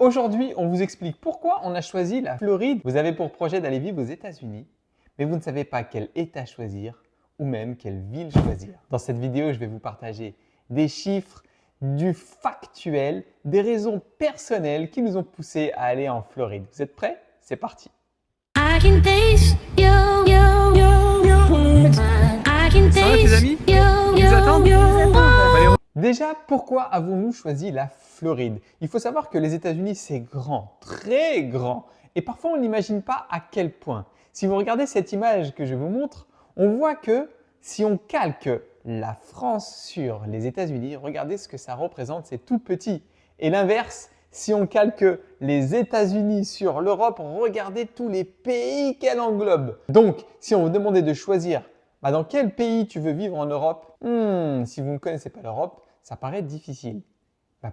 Aujourd'hui, on vous explique pourquoi on a choisi la Floride. Vous avez pour projet d'aller vivre aux États-Unis, mais vous ne savez pas quel État choisir ou même quelle ville choisir. Dans cette vidéo, je vais vous partager des chiffres, du factuel, des raisons personnelles qui nous ont poussés à aller en Floride. Vous êtes prêts? C'est parti! Ça va les amis? On vous attend? Déjà, pourquoi avons-nous choisi la Floride? Il faut savoir que les États-Unis, c'est grand, très grand. Et parfois, on n'imagine pas à quel point. Si vous regardez cette image que je vous montre, on voit que si on calque la France sur les États-Unis, regardez ce que ça représente, c'est tout petit. Et l'inverse, si on calque les États-Unis sur l'Europe, regardez tous les pays qu'elle englobe. Donc, si on vous demandait de choisir dans quel pays tu veux vivre en Europe, si vous ne connaissez pas l'Europe, ça paraît difficile.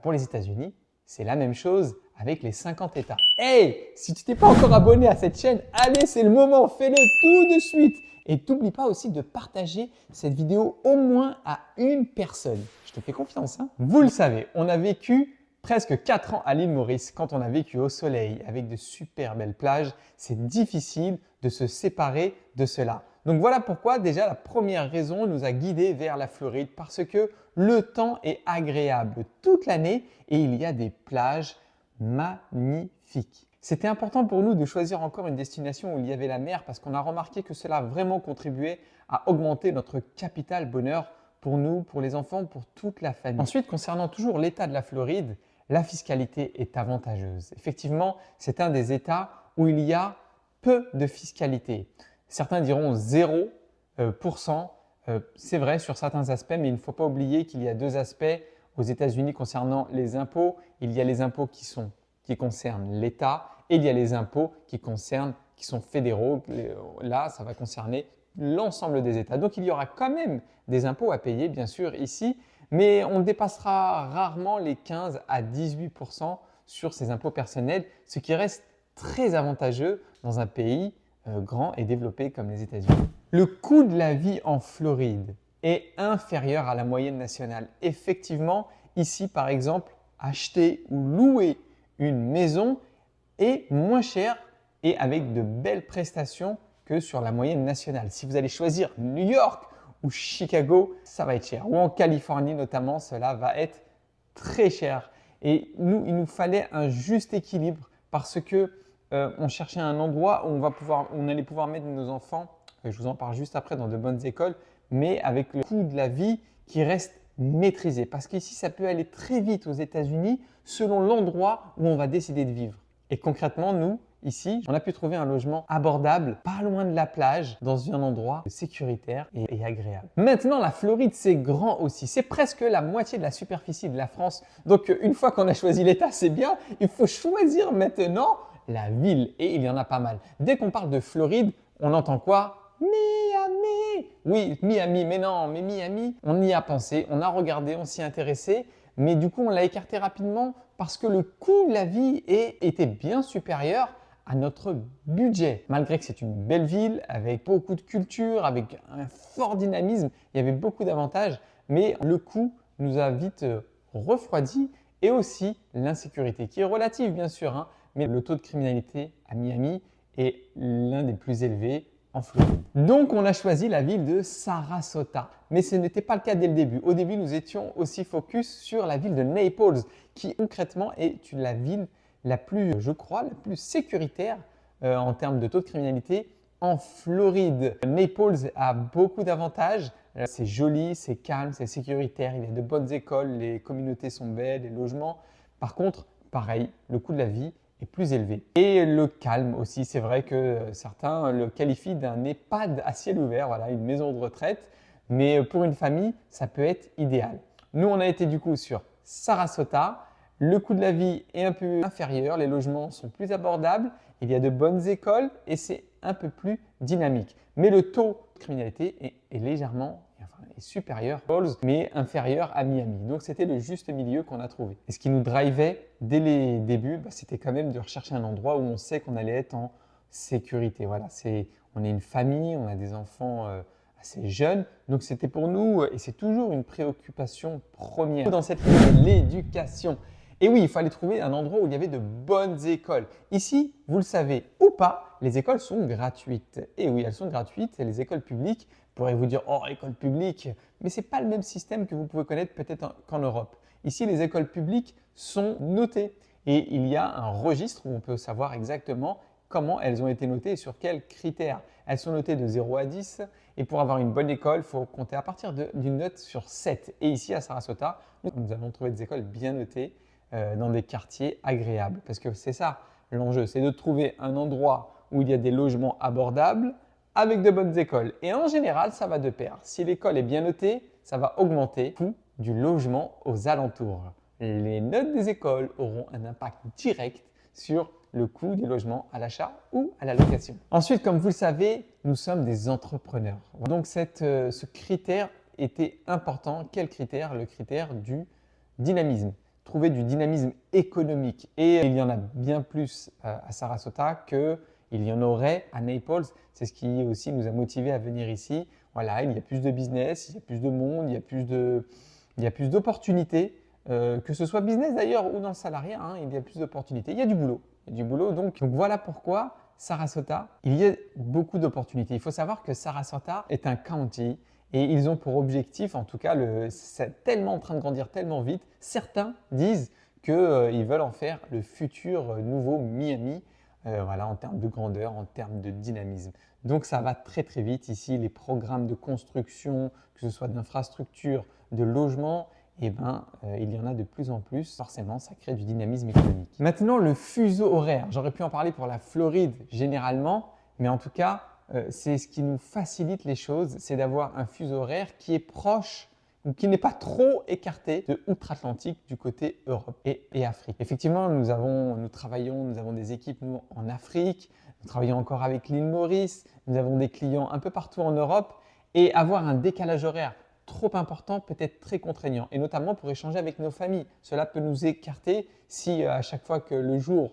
Pour les États-Unis, c'est la même chose avec les 50 États. Hey, si tu t'es pas encore abonné à cette chaîne, allez, c'est le moment, fais-le tout de suite. Et n'oublie pas aussi de partager cette vidéo au moins à une personne. Je te fais confiance, hein? Vous le savez, on a vécu presque 4 ans à l'île Maurice. Quand on a vécu au soleil avec de super belles plages, c'est difficile de se séparer de cela. Donc voilà pourquoi déjà la première raison nous a guidés vers la Floride, parce que le temps est agréable toute l'année et il y a des plages magnifiques. C'était important pour nous de choisir encore une destination où il y avait la mer parce qu'on a remarqué que cela a vraiment contribué à augmenter notre capital bonheur pour nous, pour les enfants, pour toute la famille. Ensuite, concernant toujours l'état de la Floride, la fiscalité est avantageuse. Effectivement, c'est un des États où il y a peu de fiscalité. Certains diront 0%. C'est vrai sur certains aspects, mais il ne faut pas oublier qu'il y a deux aspects aux États-Unis concernant les impôts. Il y a les impôts qui concernent l'État et il y a les impôts qui sont fédéraux. Là, ça va concerner l'ensemble des États. Donc, il y aura quand même des impôts à payer, bien sûr, ici, mais on dépassera rarement les 15 à 18% sur ces impôts personnels, ce qui reste très avantageux dans un pays grand et développé comme les États-Unis. Le coût de la vie en Floride est inférieur à la moyenne nationale. Effectivement, ici, par exemple, acheter ou louer une maison est moins cher et avec de belles prestations que sur la moyenne nationale. Si vous allez choisir New York ou Chicago, ça va être cher. Ou en Californie notamment, cela va être très cher. Et nous, il nous fallait un juste équilibre parce que on cherchait un endroit où on allait pouvoir mettre nos enfants, je vous en parle juste après, dans de bonnes écoles, mais avec le coût de la vie qui reste maîtrisé. Parce qu'ici, ça peut aller très vite aux États-Unis selon l'endroit où on va décider de vivre. Et concrètement, nous, ici, on a pu trouver un logement abordable, pas loin de la plage, dans un endroit sécuritaire et agréable. Maintenant, la Floride, c'est grand aussi. C'est presque la moitié de la superficie de la France. Donc, une fois qu'on a choisi l'État, c'est bien. Il faut choisir maintenant la ville. Et il y en a pas mal. Dès qu'on parle de Floride, on entend quoi? Miami! Oui, Miami, mais non, mais Miami, on y a pensé, on a regardé, on s'y intéressait. Mais du coup, on l'a écarté rapidement parce que le coût de la vie était bien supérieur à notre budget. Malgré que c'est une belle ville avec beaucoup de culture, avec un fort dynamisme, il y avait beaucoup d'avantages, mais le coût nous a vite refroidi et aussi l'insécurité qui est relative bien sûr, hein, mais le taux de criminalité à Miami est l'un des plus élevés en Floride. Donc, on a choisi la ville de Sarasota. Mais ce n'était pas le cas dès le début. Au début, nous étions aussi focus sur la ville de Naples, qui concrètement est la ville la plus, je crois, la plus sécuritaire en termes de taux de criminalité en Floride. Naples a beaucoup d'avantages. C'est joli, c'est calme, c'est sécuritaire, il y a de bonnes écoles, les communautés sont belles, les logements. Par contre, pareil, le coût de la vie est plus élevé. Et le calme aussi, c'est vrai que certains le qualifient d'un EHPAD à ciel ouvert, voilà, une maison de retraite. Mais pour une famille, ça peut être idéal. Nous, on a été du coup sur Sarasota. Le coût de la vie est un peu inférieur, les logements sont plus abordables, il y a de bonnes écoles et c'est un peu plus dynamique. Mais le taux de criminalité est légèrement supérieur, mais inférieur à Miami. Donc, c'était le juste milieu qu'on a trouvé. Et ce qui nous drivait dès les débuts, c'était quand même de rechercher un endroit où on sait qu'on allait être en sécurité. Voilà, on est une famille, on a des enfants assez jeunes. Donc, c'était pour nous, et c'est toujours une préoccupation première dans cette vidéo, l'éducation. Et oui, il fallait trouver un endroit où il y avait de bonnes écoles. Ici, vous le savez ou pas, les écoles sont gratuites. Et oui, elles sont gratuites et les écoles publiques, vous pourrez vous dire, oh, école publique, mais ce n'est pas le même système que vous pouvez connaître peut-être qu'en Europe. Ici, les écoles publiques sont notées et il y a un registre où on peut savoir exactement comment elles ont été notées et sur quels critères. Elles sont notées de 0 à 10 et pour avoir une bonne école, il faut compter à partir d'une note sur 7. Et ici, à Sarasota, nous allons trouver des écoles bien notées dans des quartiers agréables. Parce que c'est ça l'enjeu, c'est de trouver un endroit où il y a des logements abordables avec de bonnes écoles. Et en général, ça va de pair. Si l'école est bien notée, ça va augmenter le coût du logement aux alentours. Les notes des écoles auront un impact direct sur le coût des logements à l'achat ou à la location. Ensuite, comme vous le savez, nous sommes des entrepreneurs. Donc ce critère était important. Quel critère? Le critère du dynamisme. Trouver du dynamisme économique. Et il y en a bien plus à Sarasota qu'il y en aurait à Naples. C'est ce qui aussi nous a motivés à venir ici. Voilà, il y a plus de business, il y a plus de monde, il y a plus d'opportunités. Que ce soit business d'ailleurs ou dans le salariat, il y a plus d'opportunités. Il y a du boulot. Donc voilà pourquoi Sarasota, il y a beaucoup d'opportunités. Il faut savoir que Sarasota est un county et ils ont pour objectif, en tout cas, c'est tellement en train de grandir tellement vite, certains disent qu'ils veulent en faire le futur nouveau Miami, voilà, en termes de grandeur, en termes de dynamisme. Donc ça va très très vite ici, les programmes de construction, que ce soit d'infrastructures, de logements, il y en a de plus en plus. Forcément, ça crée du dynamisme économique. Maintenant, le fuseau horaire. J'aurais pu en parler pour la Floride généralement, mais en tout cas, c'est ce qui nous facilite les choses, c'est d'avoir un fuseau horaire qui est proche ou qui n'est pas trop écarté de outre-Atlantique du côté Europe et Afrique. Effectivement, nous avons des équipes nous, en Afrique, nous travaillons encore avec l'île Maurice, nous avons des clients un peu partout en Europe et avoir un décalage horaire trop important peut être très contraignant et notamment pour échanger avec nos familles. Cela peut nous écarter si à chaque fois que le jour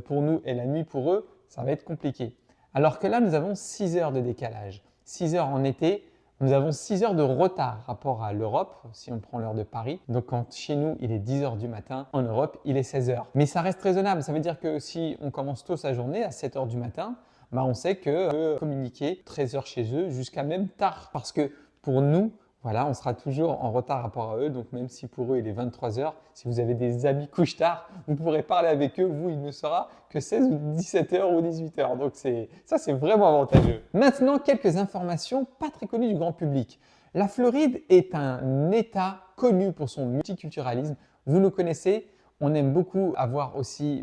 pour nous est la nuit pour eux, ça va être compliqué. Alors que là, nous avons 6 heures de décalage. 6 heures en été, nous avons 6 heures de retard rapport à l'Europe, si on prend l'heure de Paris. Donc quand chez nous, il est 10 heures du matin, en Europe, il est 16 heures. Mais ça reste raisonnable. Ça veut dire que si on commence tôt sa journée à 7 heures du matin, on sait qu'on peut communiquer 13 heures chez eux jusqu'à même tard. Parce que pour nous, voilà, on sera toujours en retard rapport à eux. Donc même si pour eux, il est 23 heures, si vous avez des amis couche-tard, vous pourrez parler avec eux. Vous, il ne sera que 16 ou 17 heures ou 18 heures. Donc ça, c'est vraiment avantageux. Maintenant, quelques informations pas très connues du grand public. La Floride est un État connu pour son multiculturalisme. Vous nous connaissez. On aime beaucoup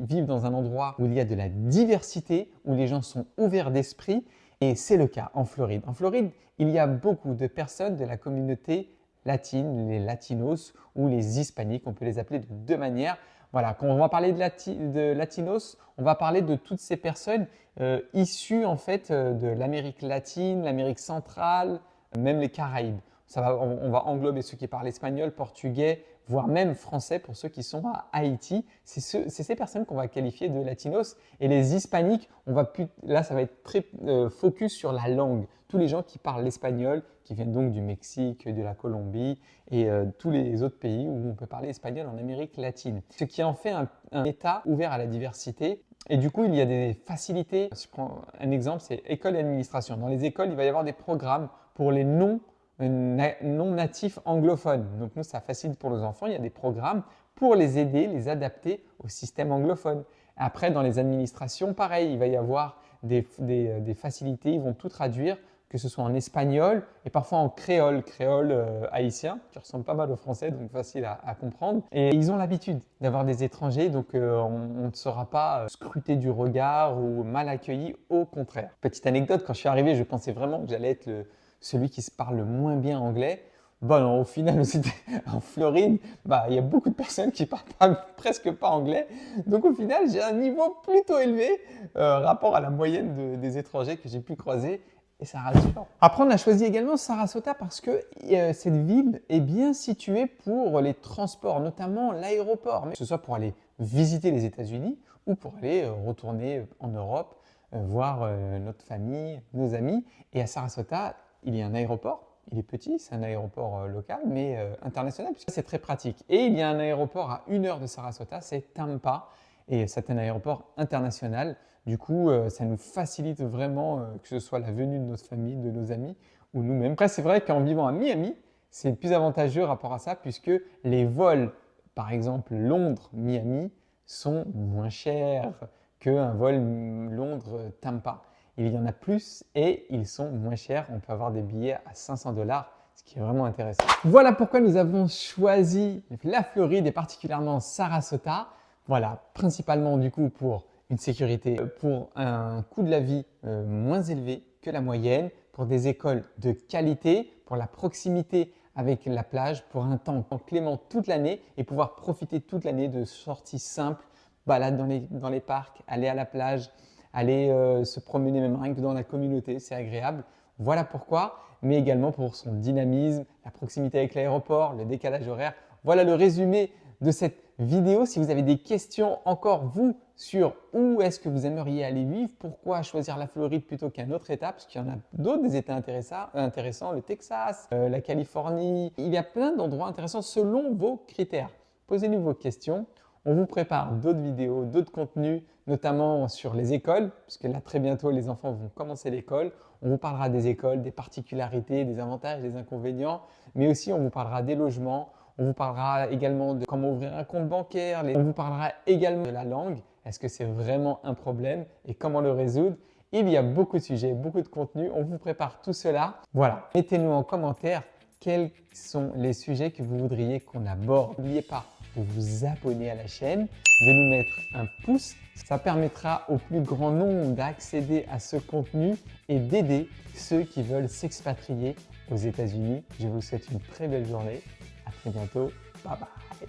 vivre dans un endroit où il y a de la diversité, où les gens sont ouverts d'esprit. Et c'est le cas en Floride. En Floride, il y a beaucoup de personnes de la communauté latine, les latinos ou les hispaniques, on peut les appeler de deux manières. Voilà, quand on va parler de latinos, on va parler de toutes ces personnes issues en fait de l'Amérique latine, l'Amérique centrale, même les Caraïbes. On va englober ceux qui parlent espagnol, portugais, voire même français pour ceux qui sont à Haïti. C'est ces personnes qu'on va qualifier de latinos. Et les hispaniques, là, ça va être très focus sur la langue. Tous les gens qui parlent l'espagnol, qui viennent donc du Mexique, de la Colombie et tous les autres pays où on peut parler espagnol en Amérique latine. Ce qui en fait un État ouvert à la diversité. Et du coup, il y a des facilités. Si je prends un exemple, c'est école et administration. Dans les écoles, il va y avoir des programmes pour les non natifs anglophones. Donc nous, ça facilite pour nos enfants. Il y a des programmes pour les aider, les adapter au système anglophone. Après, dans les administrations, pareil, il va y avoir des facilités. Ils vont tout traduire, que ce soit en espagnol et parfois en créole haïtien, qui ressemble pas mal au français, donc facile à comprendre. Et ils ont l'habitude d'avoir des étrangers, donc on ne sera pas scruté du regard ou mal accueilli, au contraire. Petite anecdote, quand je suis arrivé, je pensais vraiment que j'allais être celui qui se parle le moins bien anglais. Bon, non, au final, en Floride, il y a beaucoup de personnes qui ne parlent presque pas anglais. Donc au final, j'ai un niveau plutôt élevé rapport à la moyenne des étrangers que j'ai pu croiser. Et ça rassure. Après, on a choisi également Sarasota parce que cette ville est bien située pour les transports, notamment l'aéroport. Que ce soit pour aller visiter les États-Unis ou pour aller retourner en Europe, voir notre famille, nos amis. Et à Sarasota, il y a un aéroport Il est petit, c'est un aéroport local, mais international, puisque c'est très pratique. Et il y a un aéroport à 1 heure de Sarasota, c'est Tampa, et c'est un aéroport international. Du coup, ça nous facilite vraiment que ce soit la venue de notre famille, de nos amis ou nous-mêmes. Après, c'est vrai qu'en vivant à Miami, c'est plus avantageux rapport à ça, puisque les vols, par exemple Londres-Miami, sont moins chers qu'un vol Londres-Tampa. Il y en a plus et ils sont moins chers. On peut avoir des billets à 500 $, ce qui est vraiment intéressant. Voilà pourquoi nous avons choisi la Floride et particulièrement Sarasota. Voilà, principalement du coup pour une sécurité, pour un coût de la vie moins élevé que la moyenne, pour des écoles de qualité, pour la proximité avec la plage, pour un temps clément toute l'année et pouvoir profiter toute l'année de sorties simples, balades dans les parcs, aller à la plage, aller se promener même rien que dans la communauté, c'est agréable. Voilà pourquoi, mais également pour son dynamisme, la proximité avec l'aéroport, le décalage horaire. Voilà le résumé de cette vidéo. Si vous avez des questions encore, vous, sur où est-ce que vous aimeriez aller vivre, pourquoi choisir la Floride plutôt qu'un autre État, parce qu'il y en a d'autres des États intéressants, le Texas, la Californie. Il y a plein d'endroits intéressants selon vos critères. Posez-nous vos questions. On vous prépare d'autres vidéos, d'autres contenus, notamment sur les écoles, puisque là très bientôt les enfants vont commencer l'école. On vous parlera des écoles, des particularités, des avantages, des inconvénients, mais aussi on vous parlera des logements. On vous parlera également de comment ouvrir un compte bancaire. On vous parlera également de la langue. Est-ce que c'est vraiment un problème et comment le résoudre? Il y a beaucoup de sujets, beaucoup de contenu. On vous prépare tout cela. Voilà. Mettez-nous en commentaire quels sont les sujets que vous voudriez qu'on aborde. N'oubliez pas de vous abonner à la chaîne, de nous mettre un pouce. Ça permettra au plus grand nombre d'accéder à ce contenu et d'aider ceux qui veulent s'expatrier aux États-Unis. Je vous souhaite une très belle journée. À très bientôt. Bye bye.